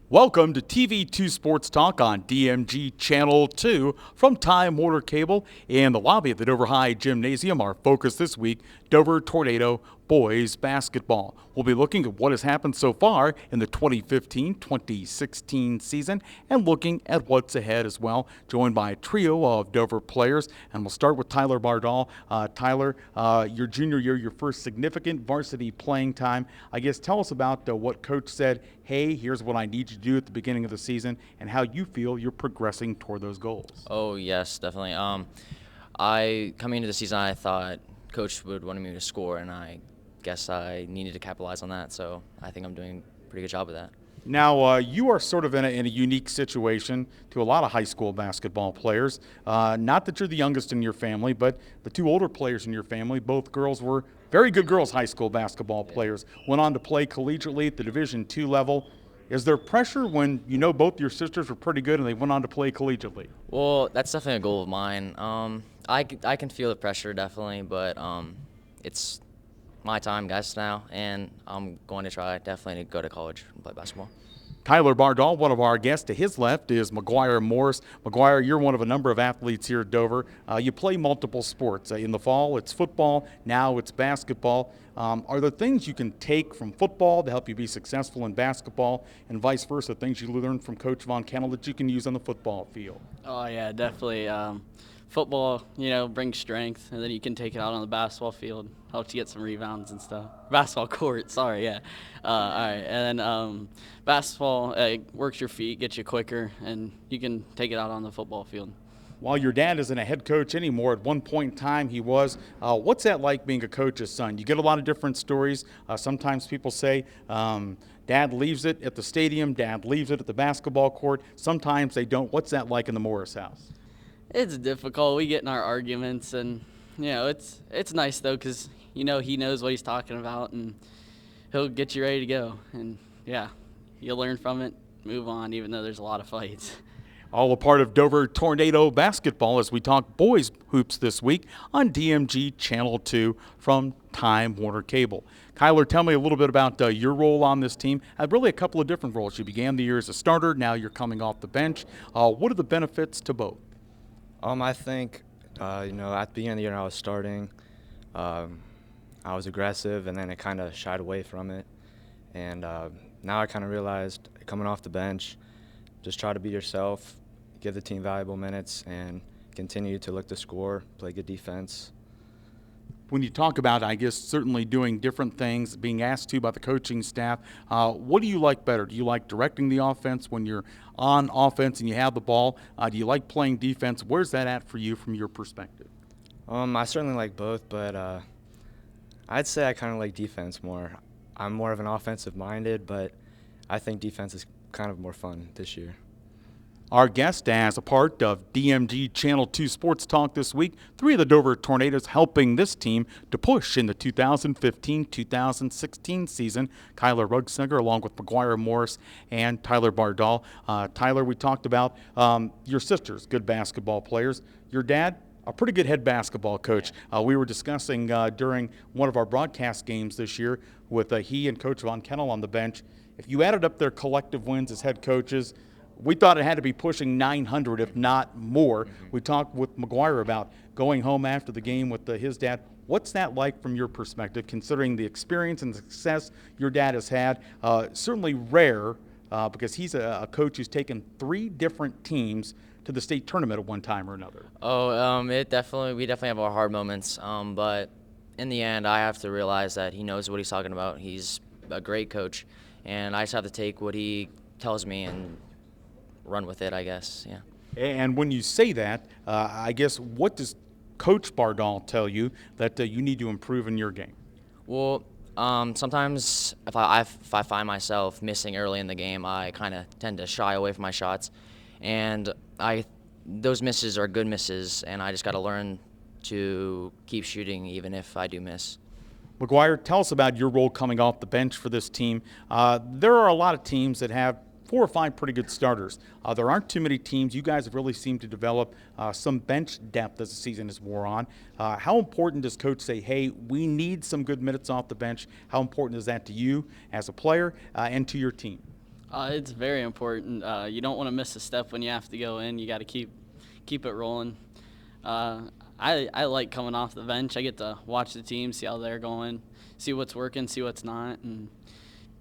Welcome to TV2 Sports Talk on DMG Channel 2 from Time Warner Cable in the lobby of the Dover High Gymnasium. Our focus this week, Dover Tornado boys basketball. We'll be looking at what has happened so far in the 2015-2016 season and looking at what's ahead as well, joined by a trio of Dover players. And we'll start with Tyler Bardal. Tyler, your junior year, your first significant varsity playing time. I guess tell us about what Coach said, hey, here's what I need you to do at the beginning of the season, and how you feel you're progressing toward those goals. Oh, yes, definitely. I coming into the season, I thought Coach would want me to score, and I guess I needed to capitalize on that. So I think I'm doing a pretty good job of that. Now, you are sort of in a unique situation to a lot of high school basketball players. Not that you're the youngest in your family, but the two older players in your family, both girls were very good girls high school basketball players, went on to play collegiately at the Division II level. Is there pressure when you know both your sisters were pretty good and they went on to play collegiately? Well, that's definitely a goal of mine. I can feel the pressure, definitely, but it's my time, guys, now, and I'm going to try definitely to go to college and play basketball. Tyler Bardal, one of our guests. To his left is McGuire Morris. McGuire, you're one of a number of athletes here at Dover. You play multiple sports. In the fall, it's football. Now it's basketball. Are there things you can take from football to help you be successful in basketball, and vice versa, things you learned from Coach Von Kennel that you can use on the football field? Oh, yeah, definitely. Football, brings strength, and then you can take it out on the basketball field, helps you get some rebounds and stuff. Basketball court, sorry, yeah. All right, and then basketball works your feet, gets you quicker, and you can take it out on the football field. While your dad isn't a head coach anymore, at one point in time he was. What's that like being a coach's son? You get a lot of different stories. Sometimes people say dad leaves it at the stadium, dad leaves it at the basketball court. Sometimes they don't. What's that like in the Morris house? It's difficult. We get in our arguments, and it's nice though, because he knows what he's talking about, and he'll get you ready to go. And yeah, you'll learn from it, move on, even though there's a lot of fights. All a part of Dover Tornado basketball as we talk boys hoops this week on DMG Channel 2 from Time Warner Cable. Kyler, tell me a little bit about your role on this team. Really a couple of different roles. You began the year as a starter. Now you're coming off the bench. What are the benefits to both? I think, at the beginning of the year I was starting, I was aggressive, and then I kind of shied away from it. And now I kind of realized, coming off the bench, just try to be yourself, give the team valuable minutes, and continue to look to score, play good defense. When you talk about, I guess, certainly doing different things, being asked to by the coaching staff, what do you like better? Do you like directing the offense when you're on offense and you have the ball? Do you like playing defense? Where's that at for you from your perspective? I certainly like both, but I'd say I kind of like defense more. I'm more of an offensive-minded, but I think defense is kind of more fun this year. Our guest, as a part of DMG Channel 2 Sports Talk this week, three of the Dover Tornadoes helping this team to push in the 2015-2016 season. Kyler Rugsinger, along with McGuire Morris and Tyler Bardal. Tyler, we talked about your sisters, good basketball players. Your dad, a pretty good head basketball coach. We were discussing during one of our broadcast games this year with he and Coach Von Kennel on the bench. If you added up their collective wins as head coaches, we thought it had to be pushing 900, if not more. We talked with McGuire about going home after the game with his dad. What's that like from your perspective, considering the experience and success your dad has had? Certainly rare because he's a coach who's taken three different teams to the state tournament at one time or another. Oh, we definitely have our hard moments, but in the end, I have to realize that he knows what he's talking about. He's a great coach, and I just have to take what he tells me and run with it, I guess, yeah. And when you say that, I guess, what does Coach Bardal tell you that you need to improve in your game? Well, sometimes if I find myself missing early in the game, I kind of tend to shy away from my shots, and those misses are good misses, and I just got to learn to keep shooting even if I do miss. McGuire, tell us about your role coming off the bench for this team. There are a lot of teams that have 4 or 5 pretty good starters. There aren't too many teams. You guys have really seemed to develop some bench depth as the season has wore on. How important does Coach say, hey, we need some good minutes off the bench? How important is that to you as a player and to your team? It's very important. You don't want to miss a step when you have to go in. You got to keep it rolling. I like coming off the bench. I get to watch the team, see how they're going, see what's working, see what's not, and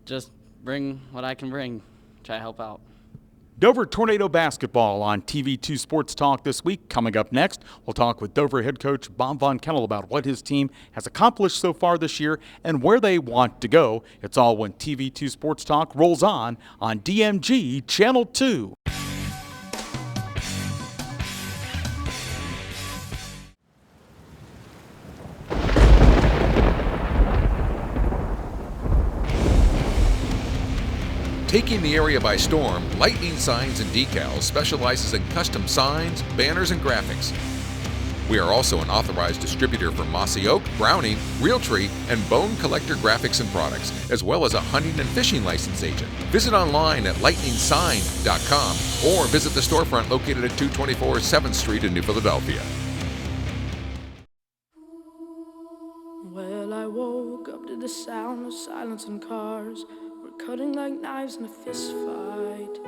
just bring what I can bring, try to help out. Dover Tornado basketball on TV2 Sports Talk this week. Coming up next, we'll talk with Dover head coach Bob Von Kennel about what his team has accomplished so far this year and where they want to go. It's all when TV2 Sports Talk rolls on DMG Channel 2. Taking the area by storm, Lightning Signs and Decals specializes in custom signs, banners, and graphics. We are also an authorized distributor for Mossy Oak, Browning, Realtree, and Bone Collector graphics and products, as well as a hunting and fishing license agent. Visit online at lightningsign.com or visit the storefront located at 224 7th Street in New Philadelphia. Well, I woke up to the sound of silence and cars. We're cutting like knives in a fist fight.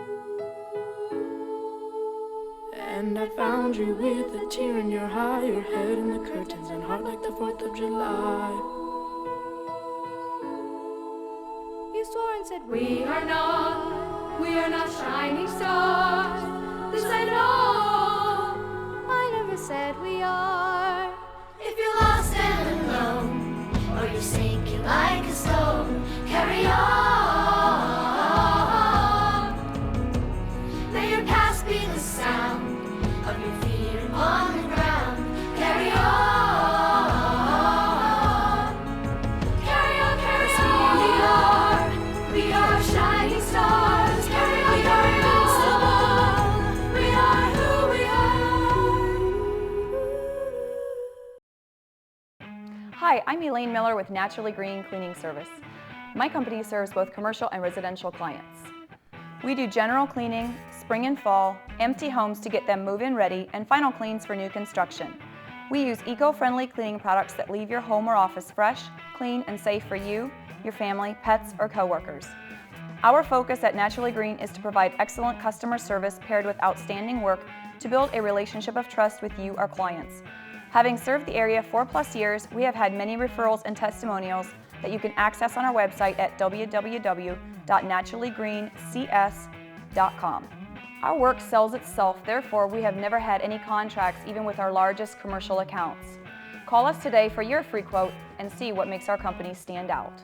And I found you with a tear in your eye, your head in the curtains and heart like the 4th of July. You swore and said, we are not shining stars. This I know. I never said we are. If you're lost and alone, or you're sinking like a stone, carry on. May your past be the sound of your feet upon the ground. Carry on. Carry on, carry on. We are shining stars. Carry on, carry on. We are who we are. Hi, I'm Elaine Miller with Naturally Green Cleaning Service. My company serves both commercial and residential clients. We do general cleaning, spring and fall, empty homes to get them move-in ready, and final cleans for new construction. We use eco-friendly cleaning products that leave your home or office fresh, clean, and safe for you, your family, pets, or coworkers. Our focus at Naturally Green is to provide excellent customer service paired with outstanding work to build a relationship of trust with you, our clients. Having served the area 4+ years, we have had many referrals and testimonials that you can access on our website at www.naturallygreencs.com. Our work sells itself, therefore we have never had any contracts even with our largest commercial accounts. Call us today for your free quote and see what makes our company stand out.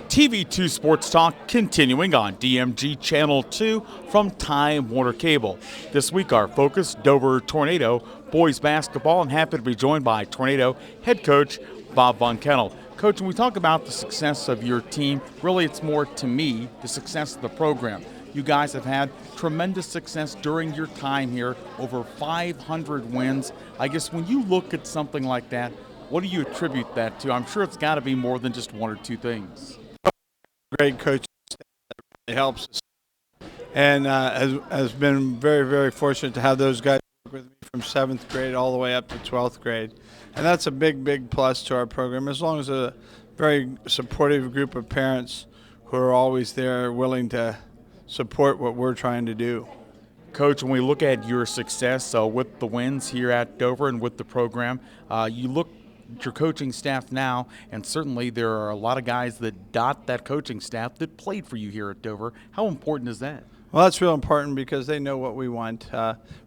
TV2 Sports Talk continuing on DMG Channel 2 from Time Warner Cable. This week our focus, Dover Tornado boys basketball, and happy to be joined by Tornado head coach Bob Von Kennel. Coach, when we talk about the success of your team, really it's more, to me, the success of the program. You guys have had tremendous success during your time here, over 500 wins. I guess when you look at something like that, what do you attribute that to? I'm sure it's got to be more than just one or two things. Great coaching staff that really helps us, and has been very, very fortunate to have those guys work with me from 7th grade all the way up to 12th grade, and that's a big plus to our program, as long as a very supportive group of parents who are always there willing to support what we're trying to do. Coach, when we look at your success with the wins here at Dover and with the program, you look at your coaching staff now, and certainly there are a lot of guys that dot that coaching staff that played for you here at Dover. How important is that? Well, that's real important because they know what we want.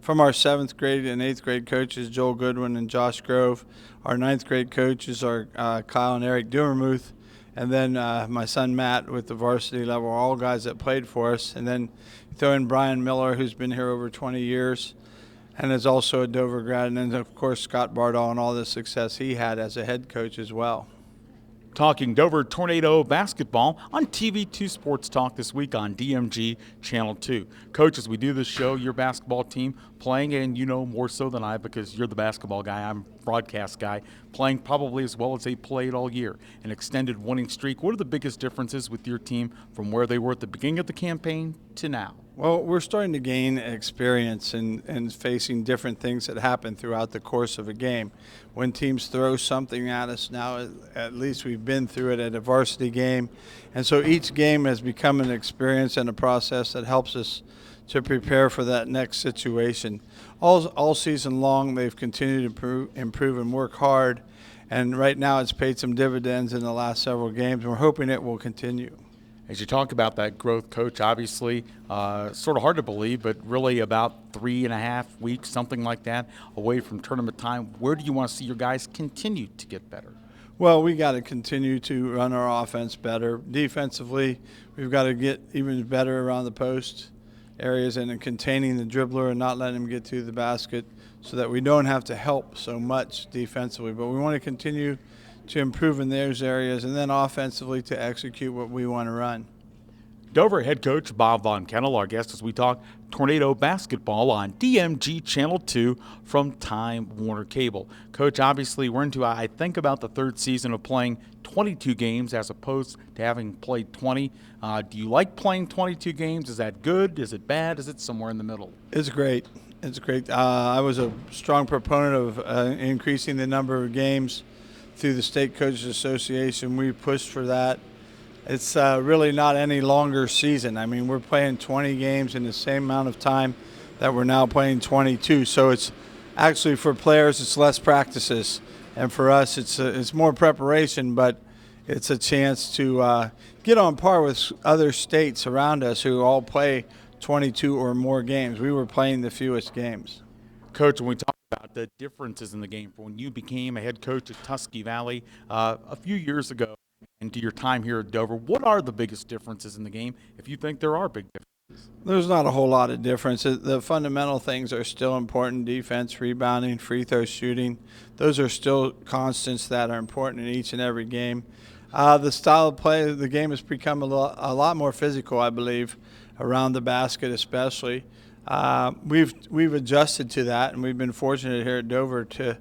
From our 7th grade and 8th grade coaches, Joel Goodwin and Josh Grove. Our 9th grade coaches are Kyle and Eric Dumermuth. And then my son Matt with the varsity level, all guys that played for us. And then throw in Brian Miller, who's been here over 20 years and is also a Dover grad. And then, of course, Scott Bardall and all the success he had as a head coach as well. Talking Dover Tornado basketball on TV2 Sports Talk this week on DMG Channel 2. Coach, as we do this show, your basketball team playing, and you know more so than I because you're the basketball guy, I'm broadcast guy, playing probably as well as they played all year. An extended winning streak. What are the biggest differences with your team from where they were at the beginning of the campaign to now? Well, we're starting to gain experience in facing different things that happen throughout the course of a game. When teams throw something at us now, at least we've been through it at a varsity game. And so each game has become an experience and a process that helps us to prepare for that next situation. All season long, they've continued to improve and work hard. And right now it's paid some dividends in the last several games. We're hoping it will continue. As you talk about that growth, Coach, obviously sort of hard to believe, but really about 3.5 weeks, something like that, away from tournament time. Where do you want to see your guys continue to get better? Well, we got to continue to run our offense better. Defensively, we've got to get even better around the post areas and in containing the dribbler and not letting him get to the basket so that we don't have to help so much defensively. But we want to continue to improve in those areas, and then offensively to execute what we want to run. Dover head coach Bob Von Kennel, our guest as we talk Tornado basketball on DMG Channel 2 from Time Warner Cable. Coach, obviously we're into, I think, about the third season of playing 22 games as opposed to having played 20. Do you like playing 22 games? Is that good? Is it bad? Is it somewhere in the middle? It's great. It's great. I was a strong proponent of increasing the number of games through the State Coaches Association. We pushed for that. It's really not any longer season. I mean, we're playing 20 games in the same amount of time that we're now playing 22. So it's actually, for players, it's less practices. And for us, it's more preparation, but it's a chance to get on par with other states around us who all play 22 or more games. We were playing the fewest games. Coach, when we talk about the differences in the game from when you became a head coach at Tusky Valley a few years ago and to your time here at Dover, what are the biggest differences in the game, if you think there are big differences? There's not a whole lot of difference. The fundamental things are still important: defense, rebounding, free throw shooting. Those are still constants that are important in each and every game. The style of play of the game has become a lot more physical, I believe, around the basket especially. We've adjusted to that, and we've been fortunate here at Dover to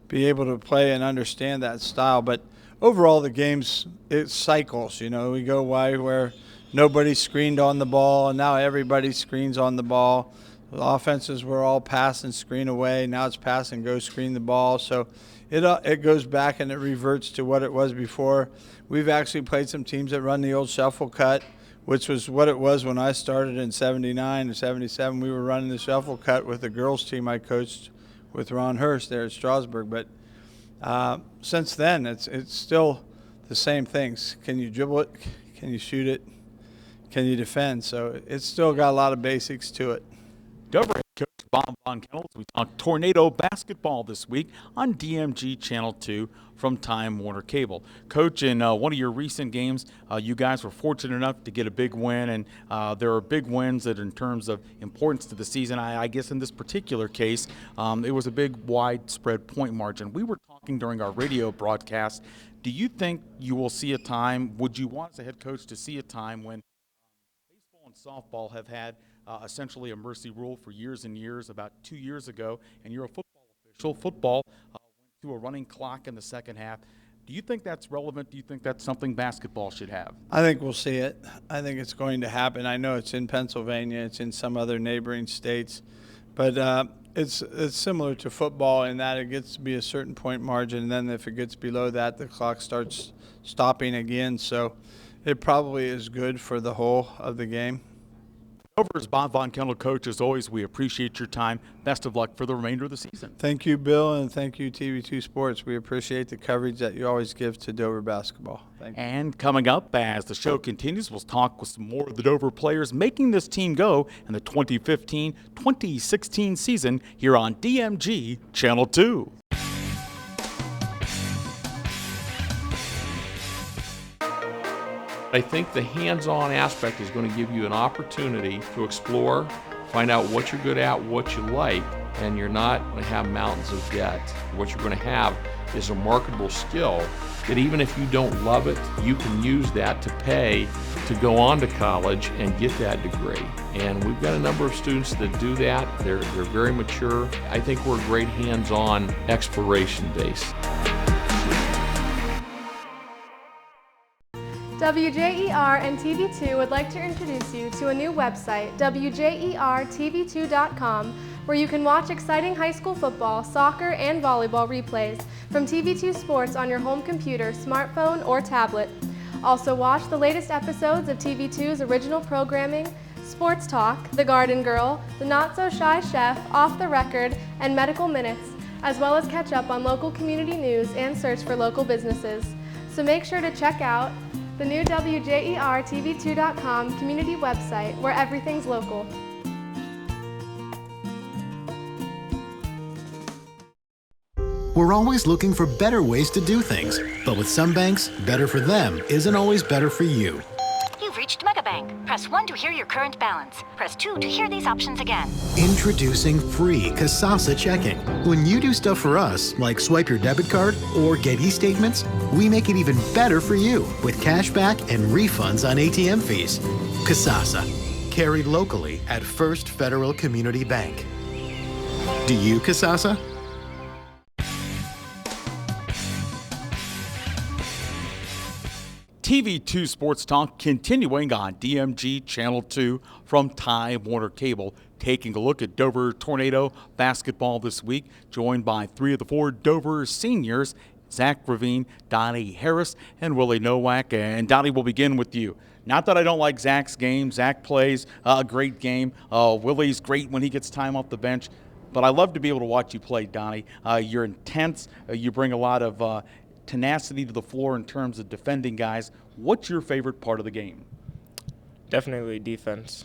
be able to play and understand that style. But overall, the game's, it cycles. You know, we go wide where nobody screened on the ball, and now everybody screens on the ball. The offenses were all pass and screen away. Now it's pass and go screen the ball. So it goes back and it reverts to what it was before. We've actually played some teams that run the old shuffle cut, which was what it was when I started in 79 and 77. We were running the shuffle cut with the girls team I coached with Ron Hurst there at Strasburg. But since then, it's still the same things. Can you dribble it? Can you shoot it? Can you defend? So it's still got a lot of basics to it. Dover head coach Bob Von Kennel. We talk Tornado basketball this week on DMG Channel 2 from Time Warner Cable. Coach, in one of your recent games, you guys were fortunate enough to get a big win, and there are big wins that in terms of importance to the season. I guess in this particular case, it was a big widespread point margin. We were talking during our radio broadcast. Do you think you will see a time, would you want as a head coach to see a time when baseball and softball have had essentially a mercy rule for years and years? About 2 years ago, and you're a football official. Football went to a running clock in the second half. Do you think that's relevant? Do you think that's something basketball should have? I think we'll see it. I think it's going to happen. I know it's in Pennsylvania. It's in some other neighboring states. But it's similar to football in that it gets to be a certain point margin, and then if it gets below that, the clock starts stopping again. So it probably is good for the whole of the game. Dover's Bob Von Kennel, coach. As always, we appreciate your time. Best of luck for the remainder of the season. Thank you, Bill, and thank you, TV2 Sports. We appreciate the coverage that you always give to Dover basketball. Thank you. And coming up as the show continues, we'll talk with some more of the Dover players making this team go in the 2015-2016 season here on DMG Channel 2. I think the hands-on aspect is going to give you an opportunity to explore, find out what you're good at, what you like, and you're not going to have mountains of debt. What you're going to have is a marketable skill that even if you don't love it, you can use that to pay to go on to college and get that degree. And we've got a number of students that do that. They're very mature. I think we're a great hands-on exploration base. WJER and TV2 would like to introduce you to a new website, WJERTV2.com, where you can watch exciting high school football, soccer, and volleyball replays from TV2 Sports on your home computer, smartphone, or tablet. Also watch the latest episodes of TV2's original programming, Sports Talk, The Garden Girl, The Not So Shy Chef, Off the Record, and Medical Minutes, as well as catch up on local community news and search for local businesses. So make sure to check out the new WJERTV2.com community website where everything's local. We're always looking for better ways to do things, but with some banks, better for them isn't always better for you. You've reached Megabank. Press 1 to hear your current balance. Press 2 to hear these options again. Introducing free Kasasa checking. When you do stuff for us, like swipe your debit card or get e-statements, we make it even better for you with cash back and refunds on ATM fees. Kasasa, carried locally at First Federal Community Bank. Do you, Kasasa? TV2 Sports Talk continuing on DMG Channel 2 from Time Warner Cable. Taking a look at Dover Tornado basketball this week, joined by 3 of the 4 Dover seniors, Zach Ravine, Donnie Harris, and Willie Nowak. And Donnie, we'll begin with you. Not that I don't like Zach's game. Zach plays a great game. Willie's great when he gets time off the bench. But I love to be able to watch you play, Donnie. You're intense. You bring a lot of tenacity to the floor in terms of defending guys. What's your favorite part of the game? Definitely defense.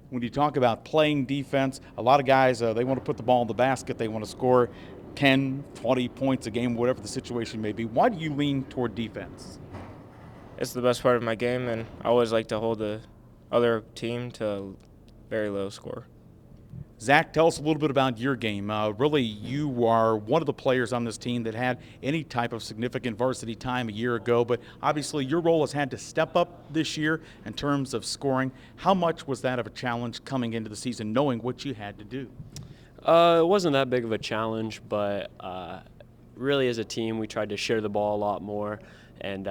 When you talk about playing defense, a lot of guys, they want to put the ball in the basket. They want to score 10, 20 points a game, whatever the situation may be. Why do you lean toward defense? It's the best part of my game, and I always like to hold the other team to a very low score. Zach, tell us a little bit about your game. Really, you are one of the players on this team that had any type of significant varsity time a year ago, but obviously your role has had to step up this year in terms of scoring. How much was that of a challenge coming into the season, knowing what you had to do? It wasn't that big of a challenge, but really as a team we tried to share the ball a lot more and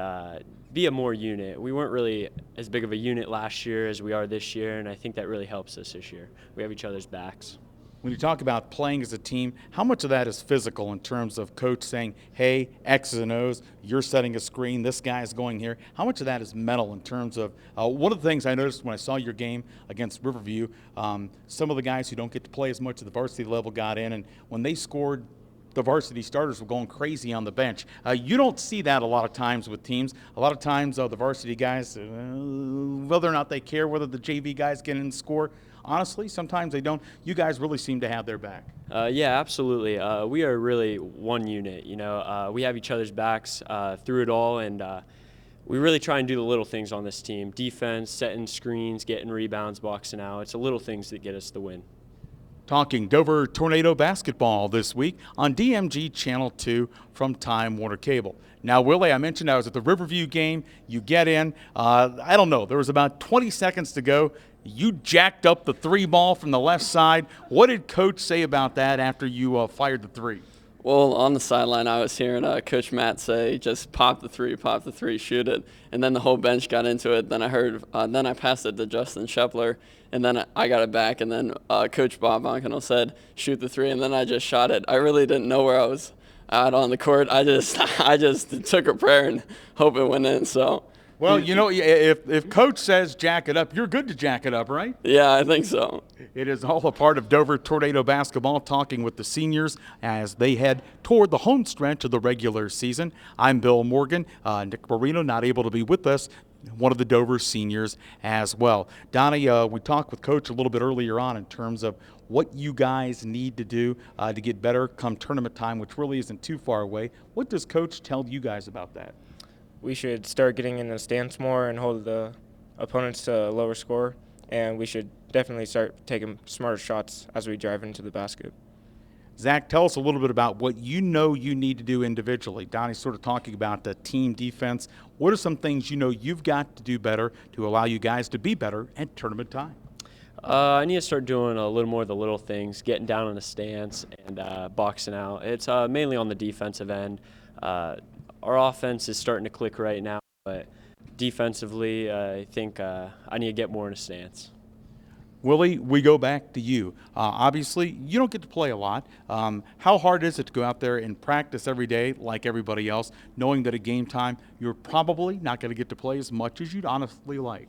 be a more unit. We weren't really as big of a unit last year as we are this year, and I think that really helps us this year. We have each other's backs. When you talk about playing as a team, how much of that is physical in terms of coach saying, hey, X's and O's, you're setting a screen, this guy's going here? How much of that is mental in terms of one of the things I noticed when I saw your game against Riverview, some of the guys who don't get to play as much at the varsity level got in, and when they scored, the varsity starters were going crazy on the bench. You don't see that a lot of times with teams. A lot of times the varsity guys, whether or not they care whether the JV guys get in and score, honestly, sometimes they don't. You guys really seem to have their back. Yeah, absolutely. We are really one unit. You know, we have each other's backs through it all, and we really try and do the little things on this team. Defense, setting screens, getting rebounds, boxing out. It's the little things that get us the win. Talking Dover Tornado basketball this week on DMG Channel 2 from Time Warner Cable. Now, Willie, I mentioned I was at the Riverview game. You get in. I don't know. There was about 20 seconds to go. You jacked up the 3 ball from the left side. What did Coach say about that after you fired the 3? Well, on the sideline, I was hearing Coach Matt say, just pop the 3, shoot it. And then the whole bench got into it. Then I heard, then I passed it to Justin Shepler, and then I got it back. And then Coach Bob Boncano said, shoot the 3, and then I just shot it. I really didn't know where I was at on the court. I just took a prayer and hope it went in. So. Well, you know, if Coach says jack it up, you're good to jack it up, right? Yeah, I think so. It is all a part of Dover Tornado basketball, talking with the seniors as they head toward the home stretch of the regular season. I'm Bill Morgan. Nick Marino not able to be with us, one of the Dover seniors as well. Donnie, we talked with Coach a little bit earlier on in terms of what you guys need to do to get better come tournament time, which really isn't too far away. What does Coach tell you guys about that? We should start getting in the stance more and hold the opponents to a lower score, and we should definitely start taking smarter shots as we drive into the basket. Zach, tell us a little bit about what you know you need to do individually. Donnie's sort of talking about the team defense. What are some things you know you've got to do better to allow you guys to be better at tournament time? I need to start doing a little more of the little things, getting down in the stance and boxing out. It's mainly on the defensive end. Our offense is starting to click right now, but defensively, I think I need to get more in a stance. Willie, we go back to you. Obviously, you don't get to play a lot. How hard is it to go out there and practice every day like everybody else, knowing that at game time you're probably not going to get to play as much as you'd honestly like?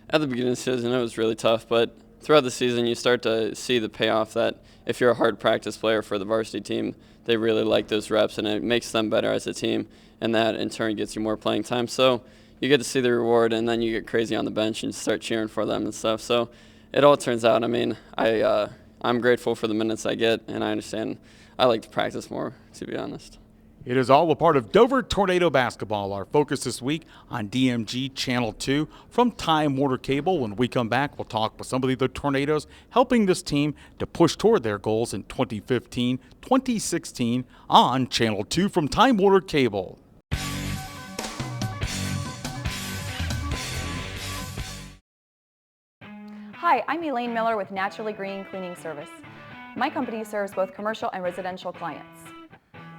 At the beginning of the season, it was really tough, but throughout the season, you start to see the payoff that if you're a hard practice player for the varsity team, they really like those reps, and it makes them better as a team, and that in turn gets you more playing time. So you get to see the reward, and then you get crazy on the bench and start cheering for them and stuff. So it all turns out, I mean, I'm grateful for the minutes I get, and I understand I like to practice more, to be honest. It is all a part of Dover Tornado basketball. Our focus this week on DMG Channel 2 from Time Warner Cable. When we come back, we'll talk with some of the Tornadoes helping this team to push toward their goals in 2015, 2016 on Channel 2 from Time Warner Cable. Hi, I'm Elaine Miller with Naturally Green Cleaning Service. My company serves both commercial and residential clients.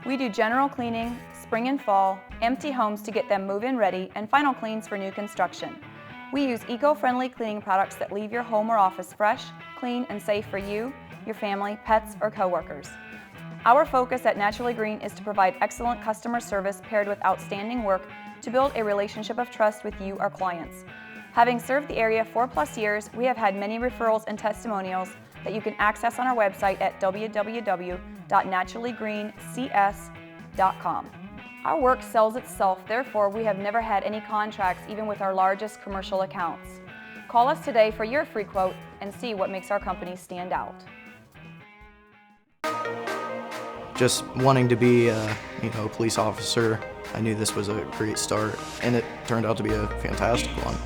We do general cleaning, spring and fall, empty homes to get them move-in ready, and final cleans for new construction. We use eco-friendly cleaning products that leave your home or office fresh, clean, and safe for you, your family, pets, or coworkers. Our focus at Naturally Green is to provide excellent customer service paired with outstanding work to build a relationship of trust with you, our clients. Having served the area 4+ years, we have had many referrals and testimonials that you can access on our website at www.naturallygreencs.com. Our work sells itself, therefore we have never had any contracts even with our largest commercial accounts. Call us today for your free quote and see what makes our company stand out. Just wanting to be a police officer, I knew this was a great start, and it turned out to be a fantastic one.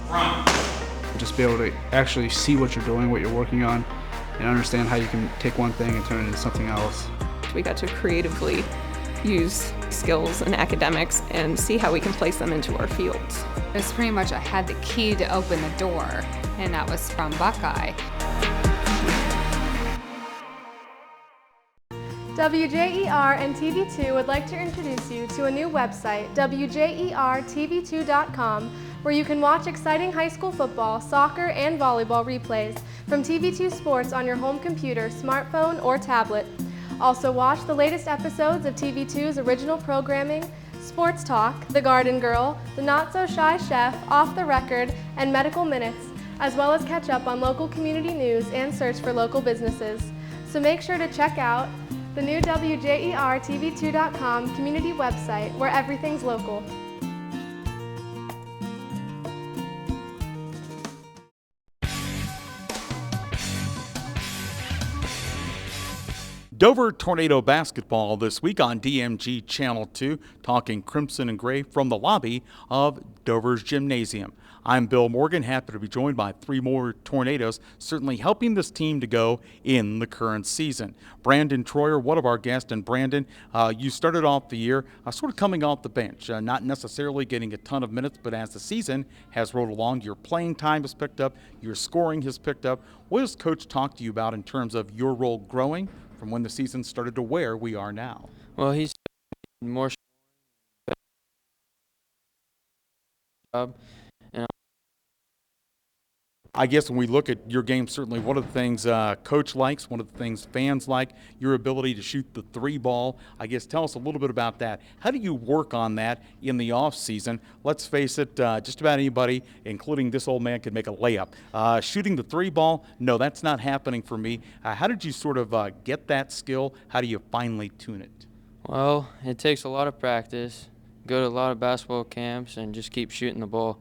Just be able to actually see what you're doing, what you're working on, and understand how you can take one thing and turn it into something else. We got to creatively use skills and academics and see how we can place them into our fields. It was pretty much I had the key to open the door, and that was from Buckeye. WJER and TV2 would like to introduce you to a new website, WJERTV2.com, where you can watch exciting high school football, soccer, and volleyball replays from TV2 Sports on your home computer, smartphone, or tablet. Also watch the latest episodes of TV2's original programming, Sports Talk, The Garden Girl, The Not So Shy Chef, Off the Record, and Medical Minutes, as well as catch up on local community news and search for local businesses. So make sure to check out the new WJERTV2.com community website where everything's local. Dover Tornado basketball this week on DMG Channel 2, talking crimson and gray from the lobby of Dover's Gymnasium. I'm Bill Morgan, happy to be joined by three more Tornadoes, certainly helping this team to go in the current season. Brandon Troyer, one of our guests, and Brandon, you started off the year sort of coming off the bench, not necessarily getting a ton of minutes, but as the season has rolled along, your playing time has picked up, your scoring has picked up. What has Coach talked to you about in terms of your role growing from when the season started to where we are now? Well, he's more job. I guess when we look at your game, certainly one of the things Coach likes, one of the things fans like, your ability to shoot the three ball. I guess tell us a little bit about that. How do you work on that in the off season? Let's face it, just about anybody, including this old man, could make a layup. Shooting the three ball, no, that's not happening for me. How did you sort of get that skill? How do you finally tune it? Well, it takes a lot of practice, go to a lot of basketball camps, and just keep shooting the ball.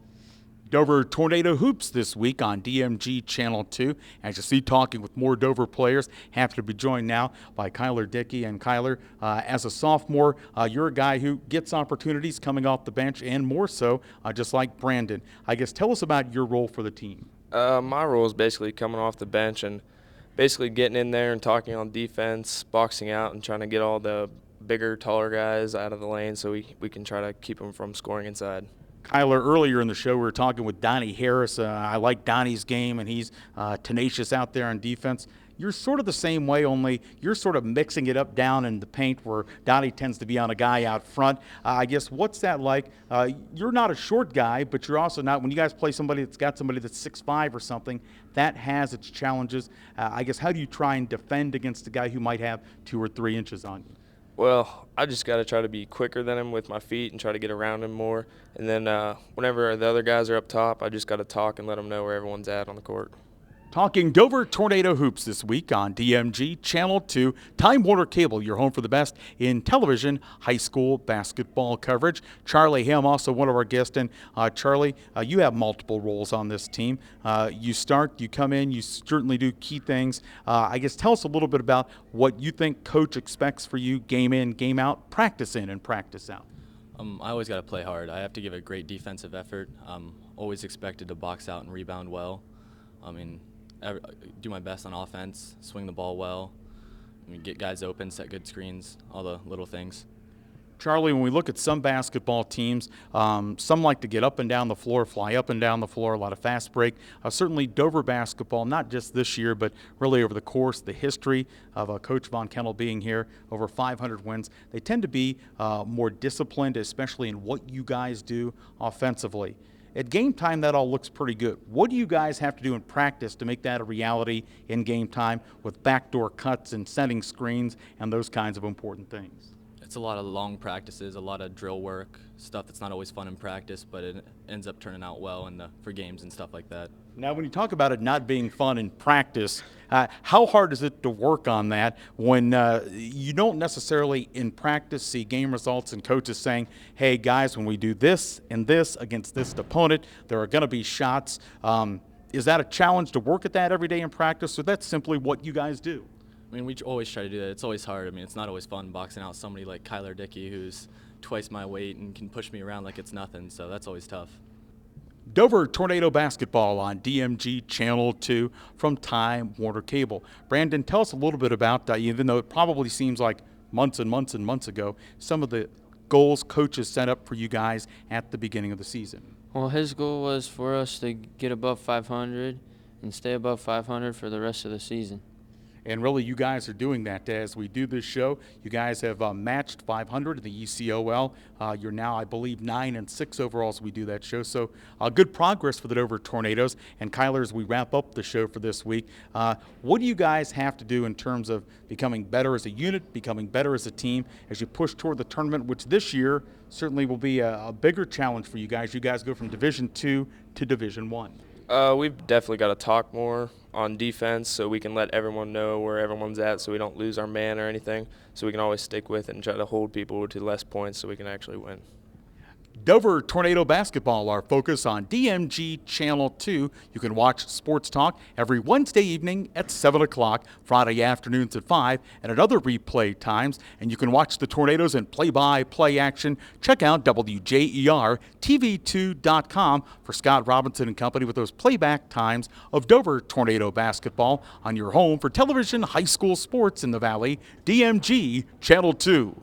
Dover Tornado Hoops this week on DMG Channel 2. As you see, talking with more Dover players. Happy to be joined now by Kyler Dickey. And Kyler, as a sophomore, you're a guy who gets opportunities coming off the bench, and more so, just like Brandon. I guess tell us about your role for the team. My role is basically coming off the bench and basically getting in there and talking on defense, boxing out, and trying to get all the bigger, taller guys out of the lane so we can try to keep them from scoring inside. Kyler, earlier in the show, we were talking with Donnie Harris. I like Donnie's game, and he's tenacious out there on defense. you're sort of the same way, only you're sort of mixing it up down in the paint where Donnie tends to be on a guy out front. I guess, what's that like? You're not a short guy, but you're also not, when you guys play somebody that's got somebody that's 6'5" or something, that has its challenges. I guess, how do you try and defend against a guy who might have 2 or 3 inches on you? Well, I just got to try to be quicker than him with my feet and try to get around him more. And then whenever the other guys are up top, I just got to talk and let them know where everyone's at on the court. Talking Dover Tornado Hoops this week on DMG Channel 2, Time Warner Cable, your home for the best in television high school basketball coverage. Charlie Ham, also one of our guests. And Charlie, you have multiple roles on this team. You start, you come in, you certainly do key things. I guess tell us a little bit about what you think Coach expects for you game in, game out, practice in and practice out. I always got to play hard. I have to give a great defensive effort. I'm always expected to box out and rebound well. Do my best on offense, swing the ball well, get guys open, set good screens, all the little things. Charlie, when we look at some basketball teams, some like to get up and down the floor, fly up and down the floor, a lot of fast break. Certainly Dover basketball, not just this year, but really over the course, the history of Coach Von Kennel being here, over 500 wins, they tend to be more disciplined, especially in what you guys do offensively. At game time, that all looks pretty good. What do you guys have to do in practice to make that a reality in game time with backdoor cuts and setting screens and those kinds of important things? It's a lot of long practices, a lot of drill work, stuff that's not always fun in practice, but it ends up turning out well for games and stuff like that. Now, when you talk about it not being fun in practice, how hard is it to work on that when you don't necessarily in practice see game results and coaches saying, hey, guys, when we do this and this against this opponent, there are going to be shots. Is that a challenge to work at that every day in practice, or that's simply what you guys do? We always try to do that. It's always hard. It's not always fun boxing out somebody like Kyler Dickey who's twice my weight and can push me around like it's nothing, so that's always tough. Dover Tornado Basketball on DMG Channel 2 from Time Warner Cable. Brandon, tell us a little bit about, even though it probably seems like months and months and months ago, some of the goals coaches set up for you guys at the beginning of the season. Well, his goal was for us to get above 500 and stay above 500 for the rest of the season. And really, you guys are doing that as we do this show. You guys have matched 500 in the ECOL. You're now, I believe, 9-6 overall as we do that show. So good progress for the Dover Tornadoes. And Kyler, as we wrap up the show for this week, what do you guys have to do in terms of becoming better as a unit, becoming better as a team as you push toward the tournament, which this year certainly will be a bigger challenge for you guys. You guys go from Division II to Division I. We've definitely got to talk more on defense so we can let everyone know where everyone's at so we don't lose our man or anything, so we can always stick with it and try to hold people to less points so we can actually win. Dover Tornado Basketball, our focus on DMG Channel 2. You can watch Sports Talk every Wednesday evening at 7 o'clock, Friday afternoons at 5, and at other replay times. And you can watch the Tornadoes in play-by-play action. Check out WJER TV2.com for Scott Robinson and company with those playback times of Dover Tornado Basketball on your home for television high school sports in the Valley, DMG Channel 2.